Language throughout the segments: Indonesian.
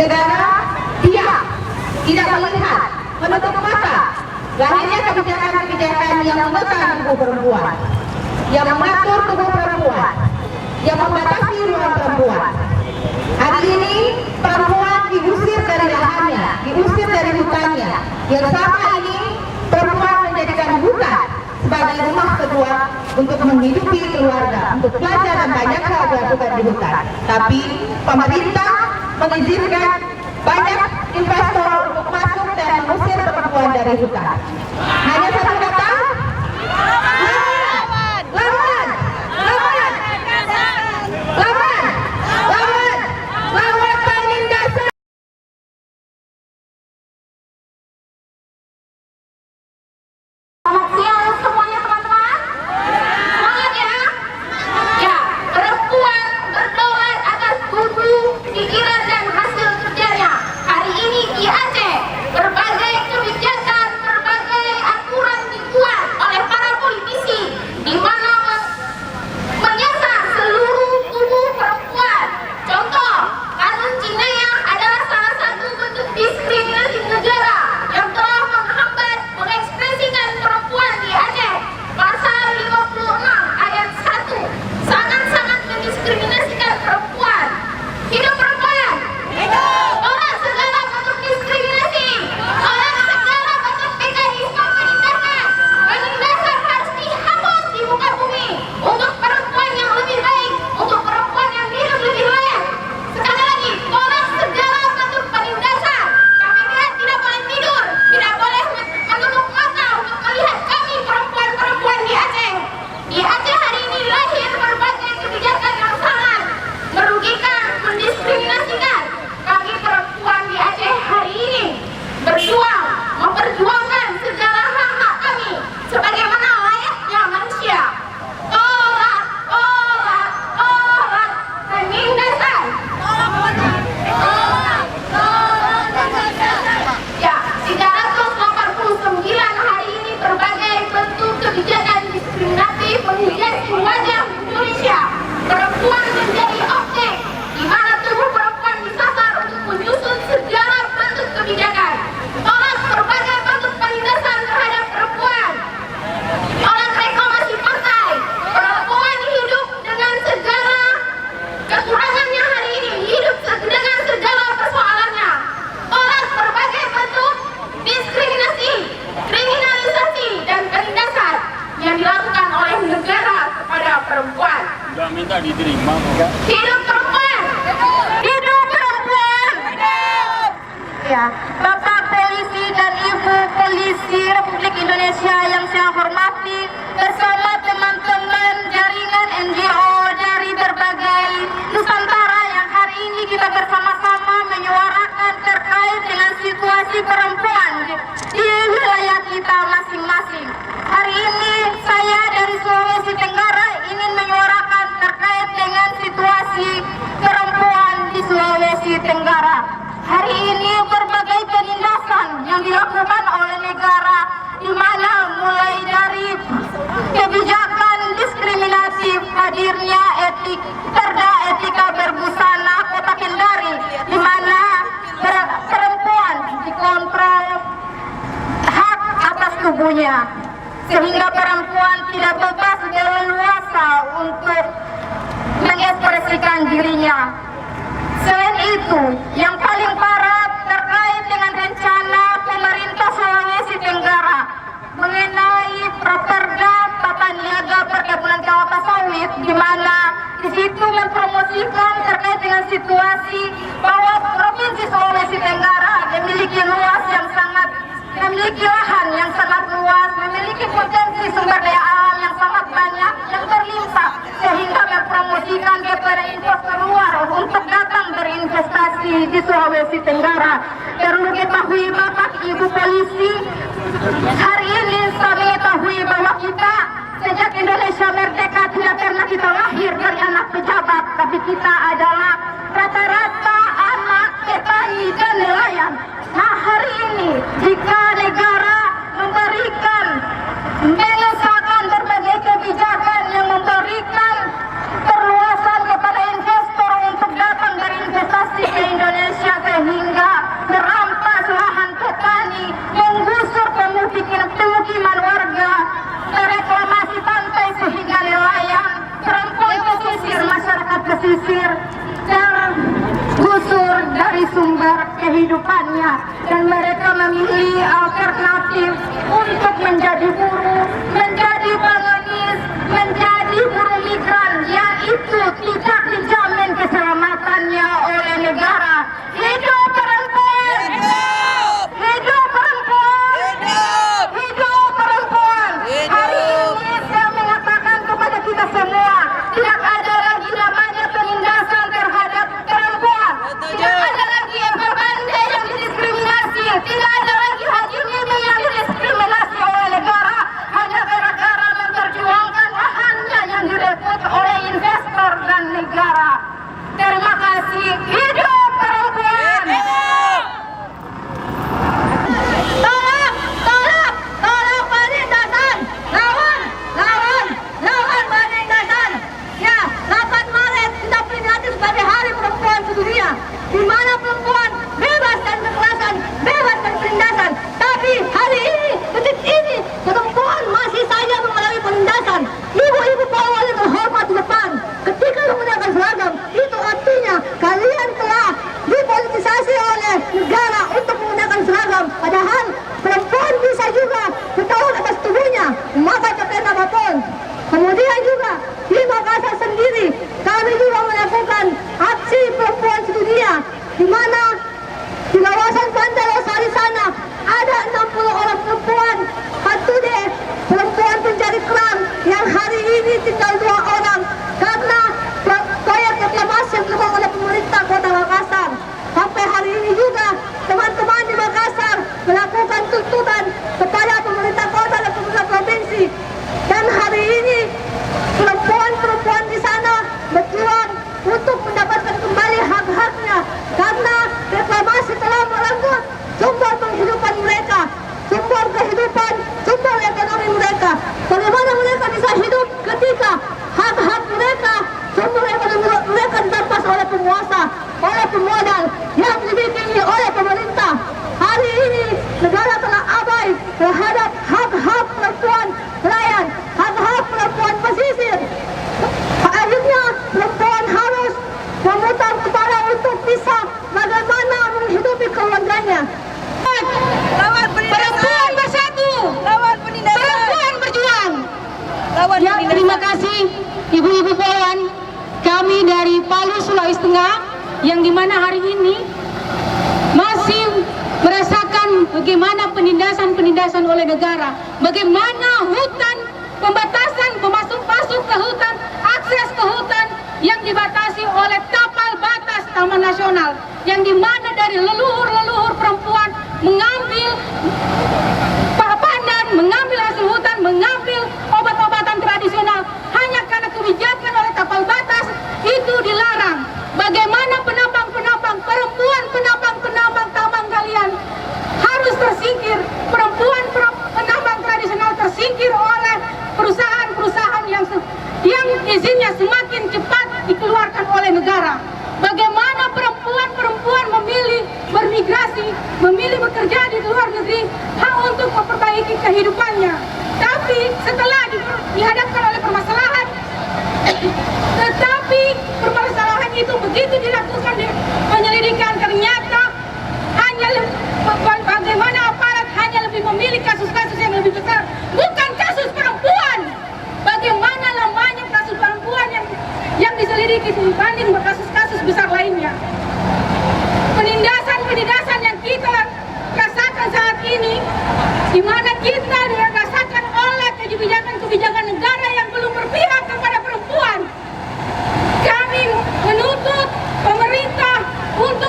negara tidak melihat, menutup mata lahirnya kebijakan-kebijakan yang menekan tubuh perempuan, yang mengatur tubuh perempuan, yang membatasi ruang perempuan. Hari ini perempuan diusir dari lahannya, diusir dari hutannya. Yang sama ini perempuan menjadikan hutan sebagai rumah kedua untuk menghidupi keluarga, untuk belajar dan banyak hal dilakukan di hutan. Tapi pemerintah mengizinkan banyak investor untuk masuk dan mengusir perempuan dari hutan. Hanya satu kata, lawan penindasan. Selamat siang semuanya teman-teman. Semangat ya. Ya, perempuan berdaulat atas tubuh, pikiran dan hasil kerjanya. Hari ini di Aceh, berbagai kebijakan, berbagai aturan dibuat oleh para politisi di mana menyasar seluruh tubuh perempuan. Contoh, kanun Jinayah adalah salah satu bentuk diskriminasi negara yang telah menghambat mengekspresikan perempuan di Aceh. Pasal 56 ayat 1 sangat-sangat mendiskriminasikan perempuan. Hidup perempuan! Hidup! Tolak segala bentuk diskriminasi! Tolak segala bentuk mekanisme penindasan! Penindasan harus dihapus di muka bumi untuk perempuan yang lebih baik, untuk perempuan yang hidup lebih layak. Sekali lagi, tolak segala bentuk penindasan. Kami lihat tidak boleh tidur, tidak boleh menutup mata untuk melihat kami perempuan-perempuan di Aceh. Di Aceh hari ini lahir berbagai kebijakan yang sangat merugikan, mendiskriminasikan. Kami perempuan di Aceh hari ini berjuang, memperjuangkan segala hak-hak kami sebagaimana layaknya manusia. Tolak, tolak, tolak penindasan. Ya, 389 hari ini berbagai bentuk kebijakan diskriminatif menghias wajah Indonesia. Perempuan menjadi objek di mana tubuh perempuan disasar untuk menyusun segala bentuk kebijakan. Tolak berbagai bentuk penindasan terhadap perempuan. Tolak reklamasi partai. Perempuan hidup dengan segala kekurangannya hari ini, hidup dengan segala persoalannya. Tolak berbagai bentuk diskriminasi, kriminalisasi, dan penindasan yang dilakukan oleh negara kepada perempuan. Nggak minta diterima kok. Hidup perempuan! Hidup perempuan! Ya, Bapak Polisi dan Ibu Polisi Republik Indonesia yang saya hormati, bersama teman-teman jaringan NGO dari berbagai Nusantara yang hari ini kita bersama-sama menyuarakan terkait dengan situasi perempuan di wilayah kita masing-masing. Hari ini saya dari Sulawesi Tenggara ingin menyuarakan terkait dengan situasi perempuan di Sulawesi Tenggara. Hari ini berbagai penindasan yang dilakukan oleh negara, di mana mulai dari kebijakan diskriminatif, hadirnya perda etika berbusana Kota Kendari, di mana perempuan dikontrol hak atas tubuhnya, sehingga perempuan tidak bebas leluasa untuk mengekspresikan dirinya. Selain itu, yang paling parah terkait dengan rencana pemerintah Sulawesi Tenggara mengenai Praperda Tata Niaga Perkebunan Kelapa Sawit, di mana di situ mempromosikan terkait dengan situasi bahwa Provinsi Sulawesi Tenggara memiliki lahan yang sangat luas, memiliki potensi sumber daya alam yang sangat banyak, yang berlimpah, sehingga mempromosikan kepada investor luar untuk datang berinvestasi di Sulawesi Tenggara. Perlu diketahui Bapak Ibu Polisi, hari ini saya mengetahui bahwa kita sejak Indonesia merdeka tidak pernah kita lahir dari anak pejabat, tapi kita adalah rata-rata anak petani dan nelayan. Nah, hari ini jika negara memberikan, mengesahkan berbagai kebijakan yang memberikan perluasan kepada investor untuk datang berinvestasi ke Indonesia, sehingga sumber kehidupannya, dan mereka memilih alternatif untuk menjadi buruh, menjadi pengemis, menjadi buruh migran yang itu tidak dijamin keselamatannya oleh negara. Hidup perempuan! Hidup perempuan! Hidup perempuan! Hari ini saya mengatakan kepada kita semua, tidak ada lagi namanya penindasan terhadap perempuan. Tidak ada lagi Eva Bande yang didiskriminasi. Tidak ada lagi Haji Mimi yang didiskriminasi oleh negara hanya gara-gara memperjuangkan lahannya yang direbut oleh investor dan negara. Terima kasih. Hidup perempuan! Tolong penindasan, lawan penindasan. Ya, 8 Maret kita peringati sebagai Hari Perempuan Sedunia, di mana perempuan bebas dari kekerasan, bebas dari penindasan. Tapi hari ini, detik ini, perempuan masih saja mengalami penindasan. Ibu-ibu Polri yang terhormat di depan, ketika menggunakan seragam, itu artinya kalian telah dipolitisasi oleh negara untuk menggunakan seragam. Padahal perempuan bisa juga bertanggung atas tubuhnya, memakai pakaian apapun. Kemudian juga di Makassar sendiri, kami juga melakukan aksi perempuan sedunia, di mana di kawasan Pantai Losari sana ada 60 orang perempuan H2D, perempuan pencari kerang, yang hari ini tinggal 2 orang karena proyek reklamasi yang dilakukan oleh pemerintah Kota Makassar. Sampai hari ini juga teman-teman di Makassar melakukan tuntutan kepada pemerintah kota dan pemerintah provinsi. Dan hari ini perempuan-perempuan di sana berjuang untuk mendapatkan kembali hak-haknya, karena reklamasi telah merenggut sumber penghidupan mereka, sumber kehidupan, sumber ekonomi mereka. Bagaimana mereka bisa hidup ketika hak-hak mereka, sumber ekonomi mereka dirampas oleh penguasa, oleh pemodal yang dibimbingi oleh pemerintah. Hari ini negara telah abai terhadap hak-hak perempuan nelayan, hak-hak perempuan pesisir. Akhirnya perempuan harus memutar kepala untuk bisa bagaimana menghidupi keluarganya. Lawan penindasan. Perempuan bersatu, Lawan penindasan. perempuan berjuang. Lawan Ya, penindasan. terima kasih ibu-ibu Polwan. Kami dari Palu, Sulawesi Tengah, yang dimana hari ini masih merasakan bagaimana penindasan oleh negara, bagaimana hutan, pembatasan masuk ke hutan, akses ke hutan yang dibatasi oleh tapal batas Taman Nasional, yang dimana dari leluhur perempuan mengambil pandan, mengambil hasil hutan, mengambil obat-obatan tradisional, hanya karena kebijakan oleh tapal batas itu dilarang. Bagaimana penambang perempuan penambang tambang kalian harus tersingkir, perempuan penambang tradisional tersingkir oleh perusahaan-perusahaan yang izinnya semakin cepat dikeluarkan oleh negara. Bagaimana perempuan memilih bermigrasi, memilih bekerja di luar negeri, hak untuk memperbaiki kehidupannya. Tapi setelah dihadapkan oleh permasalahan, tetapi permasalahan itu begitu dilakukan di penyelidikan, ternyata hanya bagaimana aparat hanya lebih memilih kasus-kasus yang lebih besar, bukan kasus perempuan. Bagaimana lamanya kasus perempuan yang diselidiki dibanding kasus-kasus besar lainnya. Penindasan yang kita rasakan saat ini, di mana kita dirasakan oleh kebijakan negara yang belum berpihak kepada perempuan. Kami menuntut pemerintah untuk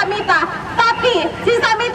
Samita, tapi si Samita